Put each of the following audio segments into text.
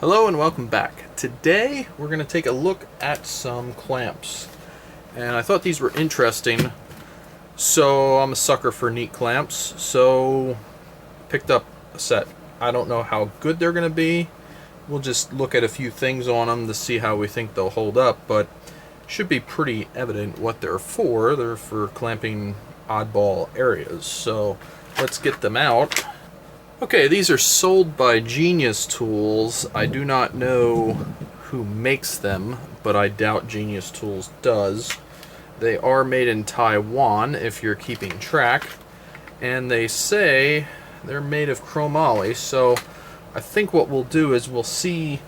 Hello and welcome back. Today we're going to take a look at some clamps. And I thought these were interesting, so I'm a sucker for neat clamps, so picked up a set. I don't know how good they're going to be. We'll just look at a few things on them to see how we think they'll hold up, but should be pretty evident what they're for. They're for clamping oddball areas, so let's get them out. Okay, these are sold by Genius Tools. I do not know who makes them, but I doubt Genius Tools does. They are made in Taiwan, if you're keeping track, and they say they're made of chromoly, so I think what we'll do is we'll see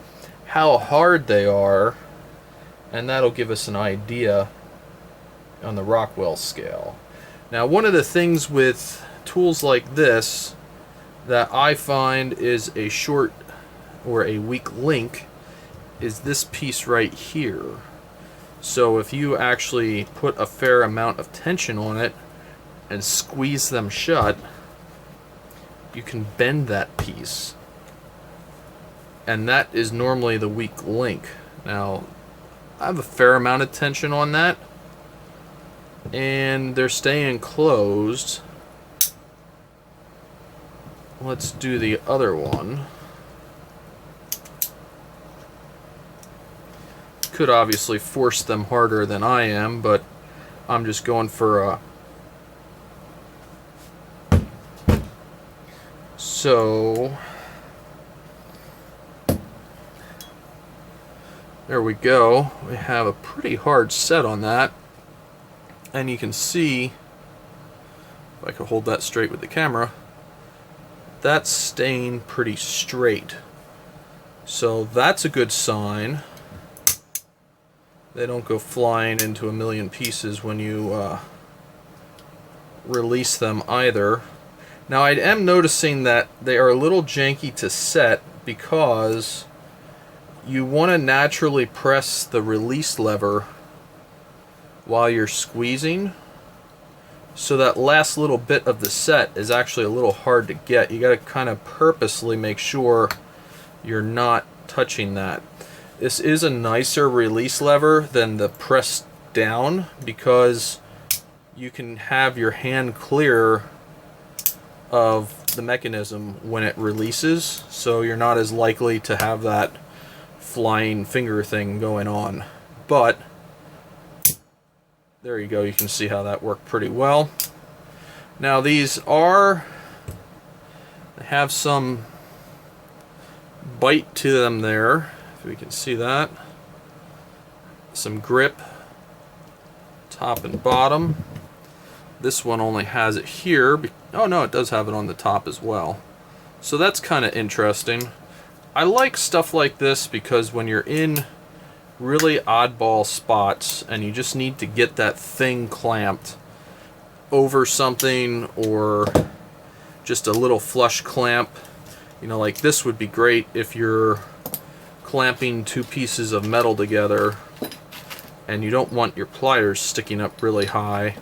how hard they are, and that'll give us an idea on the Rockwell scale. Now, one of the things with tools like this that I find is a short or a weak link is this piece right here. So if you actually put a fair amount of tension on it and squeeze them shut, you can bend that piece, and that is normally the weak link. Now I have a fair amount of tension on that and they're staying closed. Let's do the other one. Could obviously force them harder than I am, but I'm just going for a... So there we go. We have a pretty hard set on that, and you can see, if I could hold that straight with the camera, that's staying pretty straight. So that's a good sign. They don't go flying into a million pieces when you release them either. Now I am noticing that they are a little janky to set because you want to naturally press the release lever while you're squeezing. So that last little bit of the set is actually a little hard to get. You got to kind of purposely make sure you're not touching that. This is a nicer release lever than the press down because you can have your hand clear of the mechanism when it releases, so you're not as likely to have that flying finger thing going on. But there you go, you can see how that worked pretty well. Now these they have some bite to them there, if we can see that. Some grip, top and bottom. This one only has it here. Oh no, it does have it on the top as well. So that's kind of interesting. I like stuff like this because when you're in really oddball spots and you just need to get that thing clamped over something, or just a little flush clamp, you know, like this would be great if you're clamping two pieces of metal together and you don't want your pliers sticking up really high.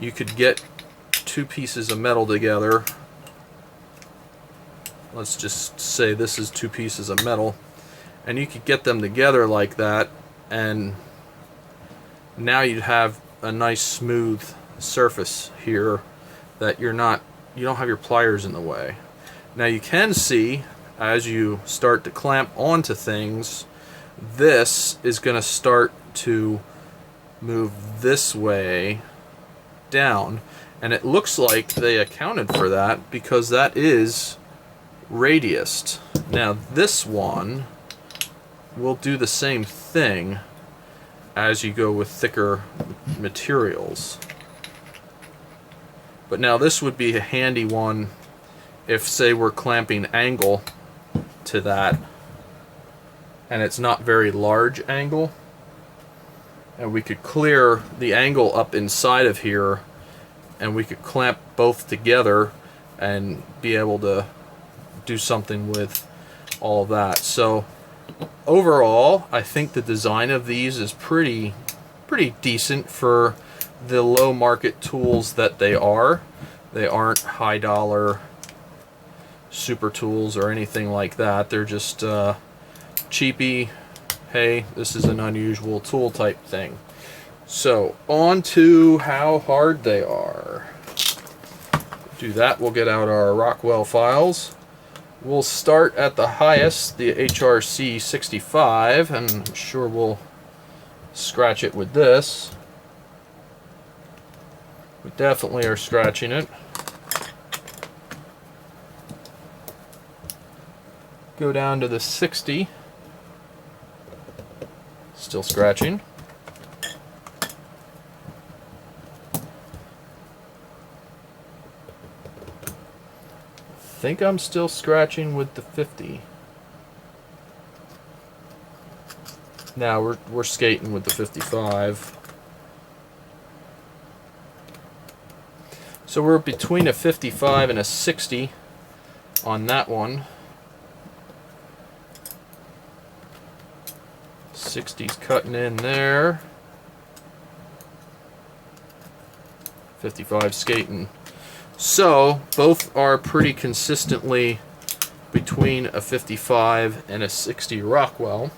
You could get two pieces of metal together. Let's just say this is two pieces of metal, and you could get them together like that, and now you'd have a nice smooth surface here that you don't have your pliers in the way. Now you can see as you start to clamp onto things, this is going to start to move this way down, and it looks like they accounted for that because that is radiused. Now this one will do the same thing as you go with thicker materials. But now this would be a handy one if, say, we're clamping angle to that and it's not very large angle, and we could clear the angle up inside of here and we could clamp both together and be able to do something with all of that. So overall, I think the design of these is pretty decent for the low market tools that they are. They aren't high dollar super tools or anything like that. They're just cheapy, hey, this is an unusual tool type thing. So on to how hard they are. Do that, we'll get out our Rockwell files. We'll start at the highest, the HRC 65, and I'm sure we'll scratch it with this. We definitely are scratching it. Go down to the 60. Still scratching. I think I'm still scratching with the 50. Now we're skating with the 55. So we're between a 55 and a 60 on that one. 60's cutting in there. 55 skating. So both are pretty consistently between a 55 and a 60 Rockwell.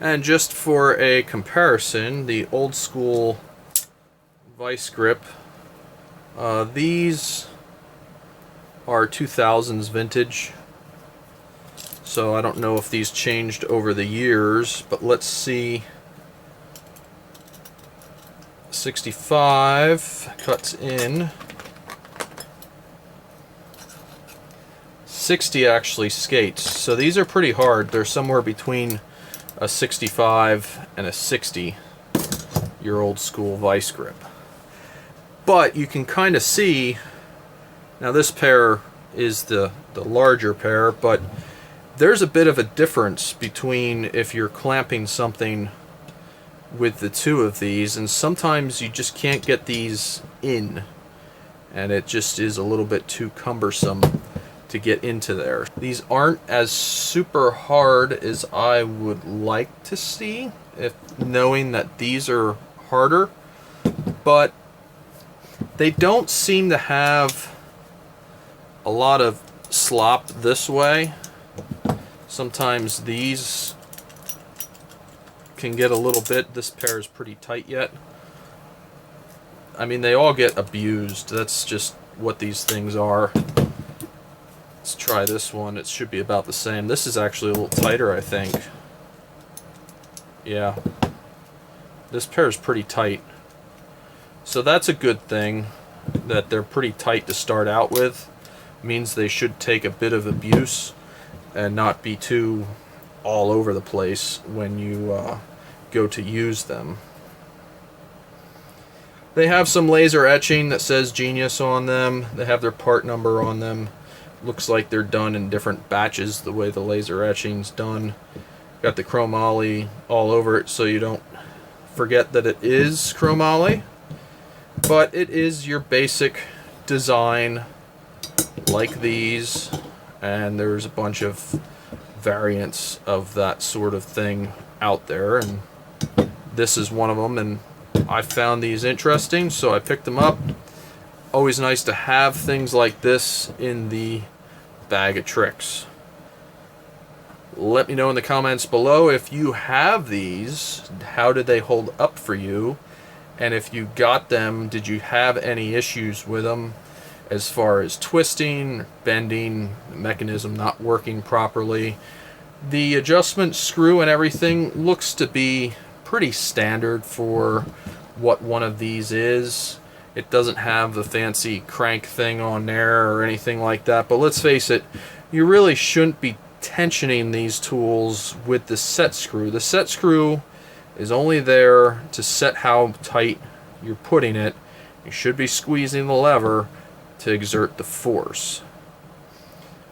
And just for a comparison, the old school vice grip, these are 2000s vintage. So I don't know if these changed over the years, but let's see. 65 cuts in. 60 actually skates. So these are pretty hard. They're somewhere between a 65 and a 60, your old school vice grip. But you can kind of see, now this pair is the larger pair, but there's a bit of a difference between if you're clamping something with the two of these, and sometimes you just can't get these in, and it just is a little bit too cumbersome to get into there. These aren't as super hard as I would like to see, if knowing that these are harder, but they don't seem to have a lot of slop this way. Sometimes these can get a little bit. This pair is pretty tight yet. I mean, they all get abused. That's just what these things are. Let's try this one. It should be about the same. This is actually a little tighter, I think. Yeah. This pair is pretty tight. So that's a good thing, that they're pretty tight to start out with. Means they should take a bit of abuse and not be too all over the place when you go to use them. They have some laser etching that says Genius on them. They have their part number on them. Looks like they're done in different batches the way the laser etching's done. Got the chromoly all over it so you don't forget that it is chromoly. But it is your basic design like these, and there's a bunch of variants of that sort of thing out there, and this is one of them, and I found these interesting, so I picked them up. Always nice to have things like this in the bag of tricks. Let me know in the comments below if you have these. How did they hold up for you? And if you got them, did you have any issues with them as far as twisting, bending, the mechanism not working properly? The adjustment screw and everything looks to be pretty standard for what one of these is. It doesn't have the fancy crank thing on there or anything like that, but let's face it, you really shouldn't be tensioning these tools with the set screw. The set screw is only there to set how tight you're putting it. You should be squeezing the lever to exert the force.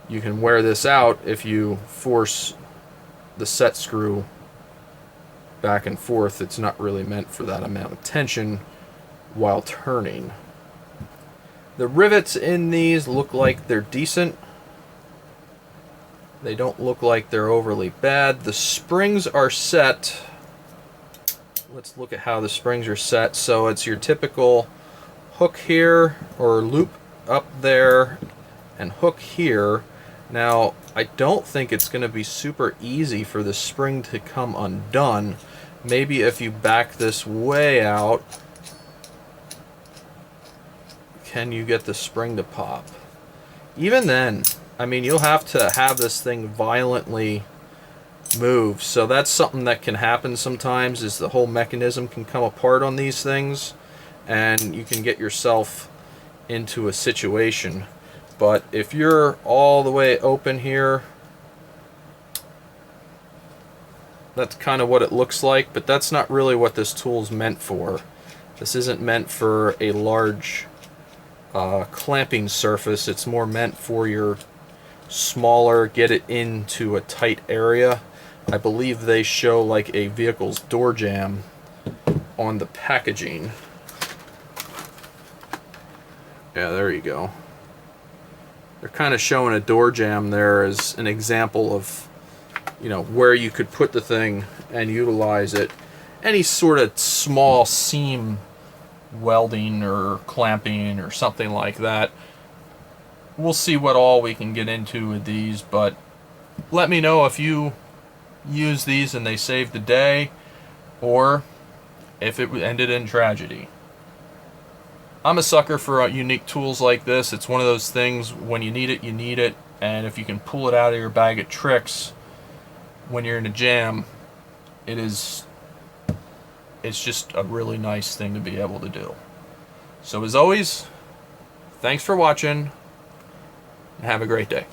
You can wear this out if you force the set screw back and forth. It's not really meant for that amount of tension while turning. The rivets in these look like they're decent. They don't look like they're overly bad. The springs are set. Let's look at how the springs are set. So it's your typical hook here, or loop up there, and hook here. Now I don't think it's going to be super easy for the spring to come undone. Maybe if you back this way out, can you get the spring to pop? Even then, I mean, you'll have to have this thing violently move. So that's something that can happen sometimes, is the whole mechanism can come apart on these things, and you can get yourself into a situation. But if you're all the way open here, that's kind of what it looks like, but that's not really what this tool's meant for. This isn't meant for a large clamping surface. It's more meant for your smaller, get it into a tight area. I believe they show like a vehicle's door jamb on the packaging. Yeah, there you go. They're kind of showing a door jamb there as an example of, you know, where you could put the thing and utilize it. Any sort of small seam welding or clamping or something like that. We'll see what all we can get into with these, but let me know if you use these and they saved the day, or if it ended in tragedy. I'm a sucker for unique tools like this. It's one of those things, when you need it, and if you can pull it out of your bag of tricks when you're in a jam, it's just a really nice thing to be able to do. So as always, thanks for watching, and have a great day.